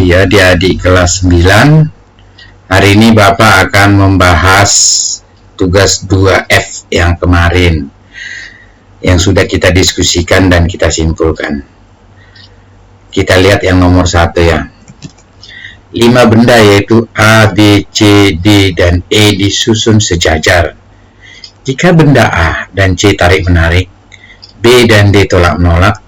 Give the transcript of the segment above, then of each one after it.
pagi adik-adik kelas 9. Hari ini Bapak akan membahas tugas 2F yang kemarin yang sudah kita diskusikan dan kita simpulkan. Kita lihat yang nomor 1 ya. 5 benda yaitu A, B, C, D, dan E disusun sejajar. Jika benda A dan C tarik-menarik, B dan D tolak-menolak,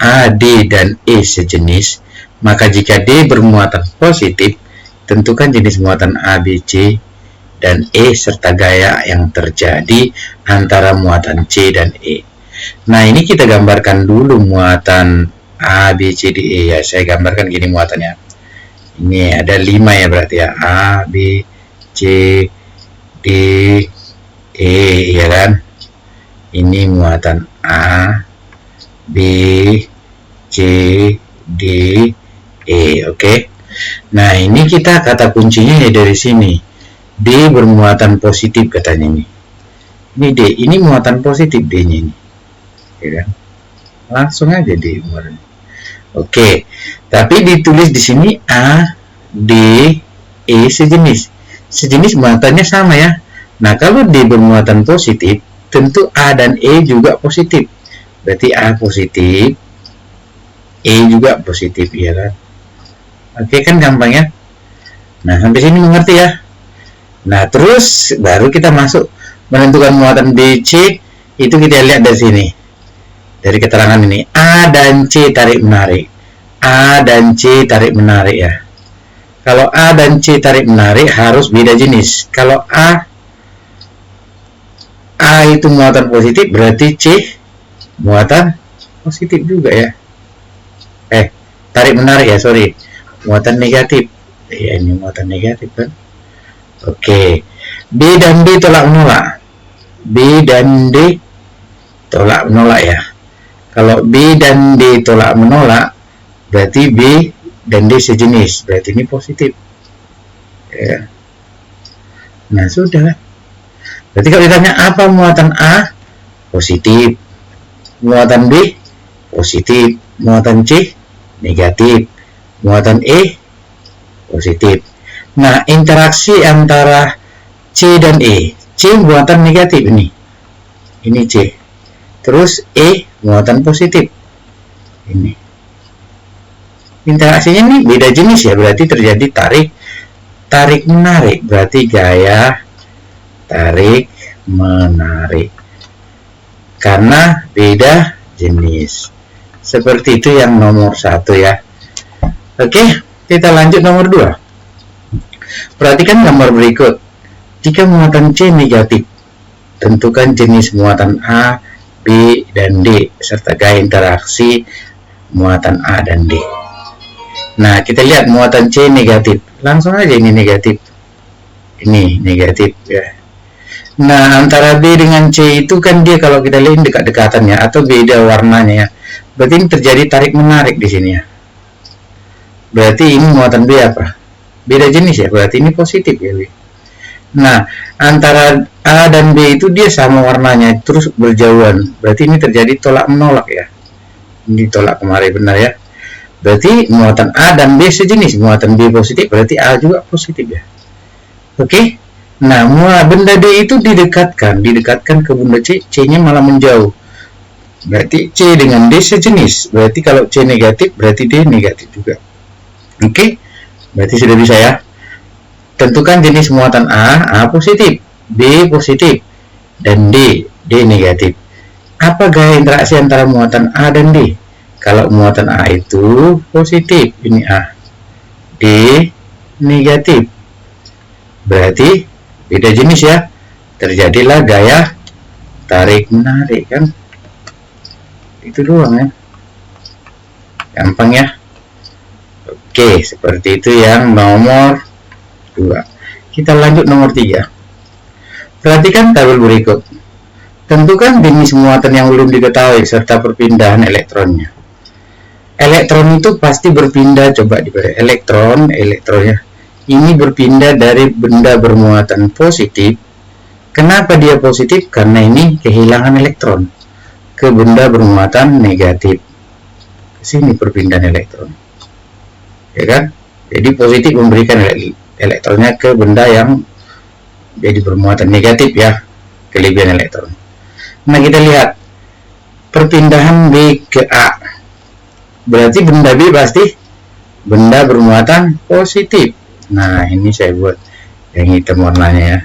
A, D, dan E sejenis, maka jika D bermuatan positif, tentukan jenis muatan A, B, C, dan E serta gaya yang terjadi antara muatan C dan E. Nah, ini kita gambarkan dulu muatan A, B, C, D, E ya. Saya gambarkan gini muatannya. Ini ada 5 ya berarti ya. A, B, C, D, E ya kan. Ini muatan A, B, C, D, E. Oke. Nah, ini kita kata kuncinya ya dari sini. D bermuatan positif katanya ini. Ini D, ini muatan positif D-nya ini. Ya kan? Langsung aja D muatan. Oke. Tapi ditulis di sini A, D, E sejenis. Sejenis muatannya sama ya. Nah, kalau D bermuatan positif, tentu A dan E juga positif. Berarti A positif, E juga positif, ya kan? Oke, kan gampang ya. Nah, sampai sini mengerti ya. Nah, terus baru kita masuk menentukan muatan B, C. Itu kita lihat dari sini. Dari keterangan ini, A dan C tarik-menarik. A dan C tarik-menarik ya. Kalau A dan C tarik-menarik harus beda jenis. Kalau A itu muatan positif, berarti C muatan positif juga ya. Tarik-menarik ya, sorry. Muatan negatif. Ya, ini muatan negatif kan. Oke. B dan D tolak-menolak. B dan D tolak-menolak ya. Kalau B dan D tolak-menolak, berarti B dan D sejenis. Berarti ini positif. Ya. Nah, sudah. Berarti kalau ditanya apa muatan A? Positif. Muatan B? Positif. Muatan C? Negatif. Muatan E? Positif. Nah, interaksi antara C dan E. C muatan negatif ini. Ini C. Terus E muatan positif. Ini. Interaksinya ini beda jenis ya, berarti terjadi tarik-menarik. Berarti gaya tarik-menarik. Karena beda jenis. Seperti itu yang nomor 1 ya. Oke, kita lanjut nomor 2. Perhatikan gambar berikut. Jika muatan C negatif, tentukan jenis muatan A, B, dan D, serta gaya interaksi muatan A dan D. Nah, kita lihat muatan C negatif. Langsung aja ini negatif. Ini negatif ya. Nah, antara B dengan C itu kan dia kalau kita lihat dekat-dekatannya atau beda warnanya ya. Berarti ini terjadi tarik-menarik di sini ya. Berarti ini muatan B apa? Beda jenis ya, berarti ini positif ya B. Nah, antara A dan B itu dia sama warnanya, terus berjauhan. Berarti ini terjadi tolak-menolak ya. Ini tolak kemarin benar ya. Berarti muatan A dan B sejenis. Muatan B positif, berarti A juga positif ya. Oke. Nah, benda D itu didekatkan ke benda C, C-nya malah menjauh. Berarti C dengan D sejenis. Berarti kalau C negatif, berarti D negatif juga. Oke, berarti sudah bisa ya. Tentukan jenis muatan A positif, B positif, dan D negatif. Apa gaya interaksi antara muatan A dan D? Kalau muatan A itu positif, ini A. D negatif. Berarti beda jenis ya. Terjadilah gaya tarik-menarik kan. Itu doang ya. Gampang ya. Oke, seperti itu yang nomor 2. Kita lanjut nomor 3. Perhatikan tabel berikut. Tentukan jenis muatan yang belum diketahui serta perpindahan elektronnya. Elektron itu pasti berpindah, coba diberi elektronnya. Ini berpindah dari benda bermuatan positif. Kenapa dia positif? Karena ini kehilangan elektron ke benda bermuatan negatif. Sini perpindahan elektron. Ya kan? Jadi positif memberikan elektronnya ke benda yang jadi bermuatan negatif ya, kelebihan elektron. Nah, kita lihat perpindahan B ke A. Berarti benda B pasti benda bermuatan positif. Nah, ini saya buat yang hitam warnanya ya.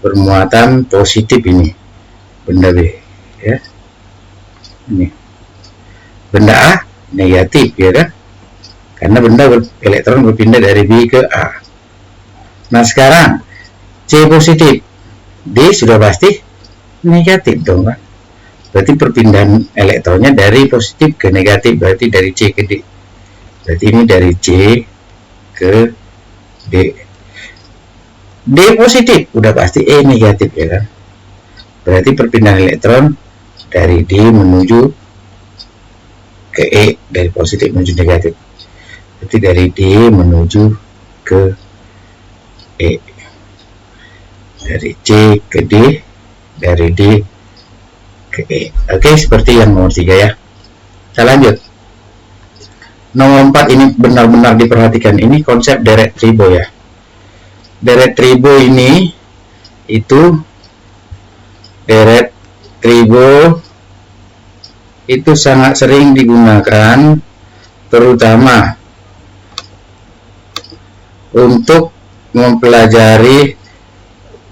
Bermuatan positif ini benda B ya. Ini benda A negatif ya kan? Karena benda elektron berpindah dari B ke A. Nah, sekarang C positif, D sudah pasti negatif dong kan? Berarti perpindahan elektronnya dari positif ke negatif, berarti dari C ke D. Berarti ini dari C ke D. D positif, udah pasti E negatif ya kan? Berarti perpindahan elektron dari D menuju ke E, dari positif menuju negatif. Berarti dari D menuju ke E. Dari C ke D, dari D ke E. Oke, seperti yang nomor 3 ya. Kita lanjut. Nomor 4 ini benar-benar diperhatikan. Ini konsep deret tribo ya. Deret tribo ini itu deret tribo itu sangat sering digunakan terutama untuk mempelajari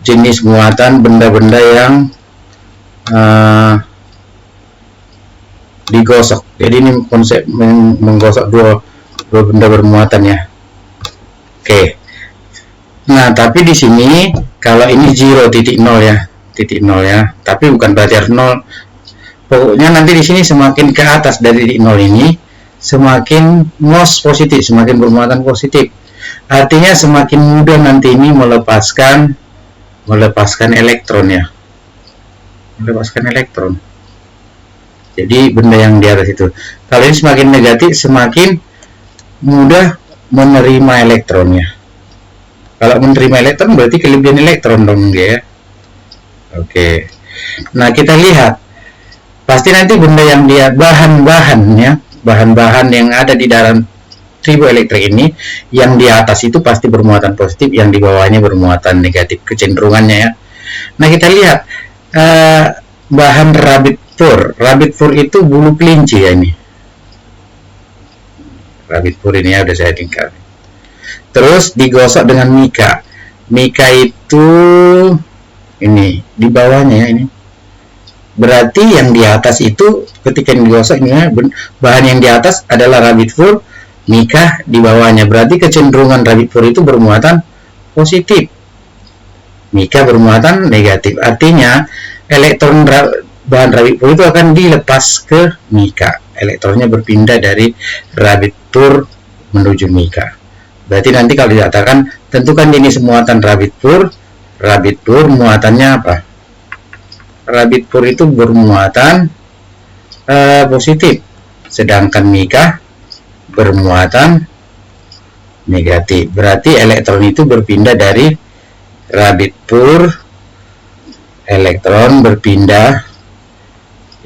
jenis muatan benda-benda yang digosok. Jadi ini konsep menggosok dua benda bermuatan ya. Oke. Nah, tapi di sini kalau ini 0 titik 0 ya, titik 0 ya. Tapi bukan berarti harus 0. Pokoknya nanti di sini semakin ke atas dari titik 0 ini semakin most positif, semakin bermuatan positif. Artinya semakin mudah nanti ini melepaskan elektron ya. Melepaskan elektron. Jadi benda yang di atas itu. Kalau ini semakin negatif, semakin mudah menerima elektronnya. Kalau menerima elektron berarti kelebihan elektron dong ya. Oke. Nah, kita lihat. Pasti nanti benda yang dia bahan-bahannya, bahan-bahan yang ada di dalam triboelektrik ini, yang di atas itu pasti bermuatan positif, yang di bawahnya bermuatan negatif, kecenderungannya ya. Nah, kita lihat bahan rabbit fur. Rabbit fur itu bulu kelinci ya ini. Rabbit fur ini ya, udah saya tinggal. Terus digosok dengan mika. Mika itu ini di bawahnya ya ini. Berarti yang di atas itu ketika digosok ini ya, bahan yang di atas adalah rabbit fur, mika di bawahnya. Berarti kecenderungan rabbit fur itu bermuatan positif. Mika bermuatan negatif. Artinya elektron bahan rabbit fur itu akan dilepas ke mika. Elektronnya berpindah dari rabbit fur menuju mika. Berarti nanti kalau dikatakan tentukan jenis muatan rabbit fur muatannya apa? Rabbit fur itu bermuatan positif, sedangkan mika bermuatan negatif. Berarti elektron itu berpindah dari rabbit fur, elektron berpindah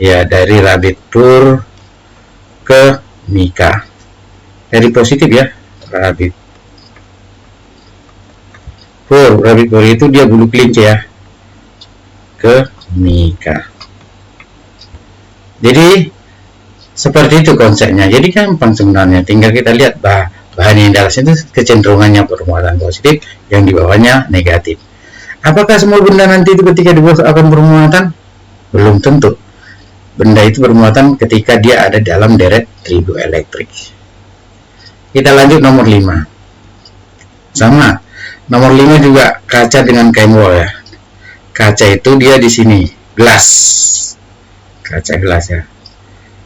ya dari rabbit fur ke mika. Dari positif ya, rabbit fur itu dia bulu kelinci ya, ke mika. Jadi seperti itu konsepnya. Jadi gampang sebenarnya, tinggal kita lihat bahan yang di atas itu kecenderungannya bermuatan positif, yang di bawahnya negatif. Apakah semua benda nanti itu ketika digosok akan bermuatan? Belum tentu. Benda itu bermuatan ketika dia ada dalam deret triboelektrik. Kita lanjut nomor 5. Sama. Nomor 5 juga kaca dengan kain wol ya. Kaca itu dia di sini, gelas. Kaca gelas ya.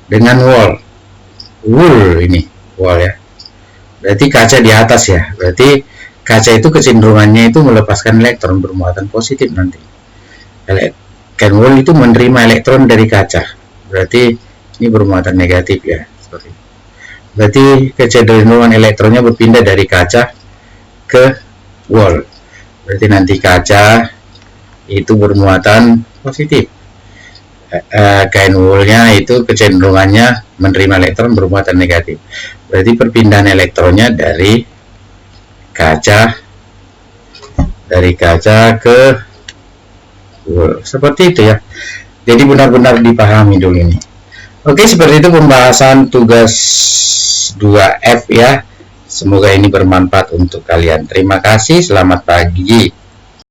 Dengan wool ini, wol ya. Berarti kaca di atas ya. Berarti kaca itu kecenderungannya itu melepaskan elektron bermuatan positif nanti. Kain wol itu menerima elektron dari kaca. Berarti ini bermuatan negatif ya. Seperti itu. Berarti kecenderungan elektronnya berpindah dari kaca ke wol. Berarti nanti kaca itu bermuatan positif. Kain woolnya itu kecenderungannya menerima elektron bermuatan negatif. Berarti perpindahan elektronnya dari kaca, dari kaca ke seperti itu ya. Jadi benar-benar dipahami dulu ini. Oke, seperti itu pembahasan tugas 2F ya. Semoga ini bermanfaat untuk kalian. Terima kasih, selamat pagi.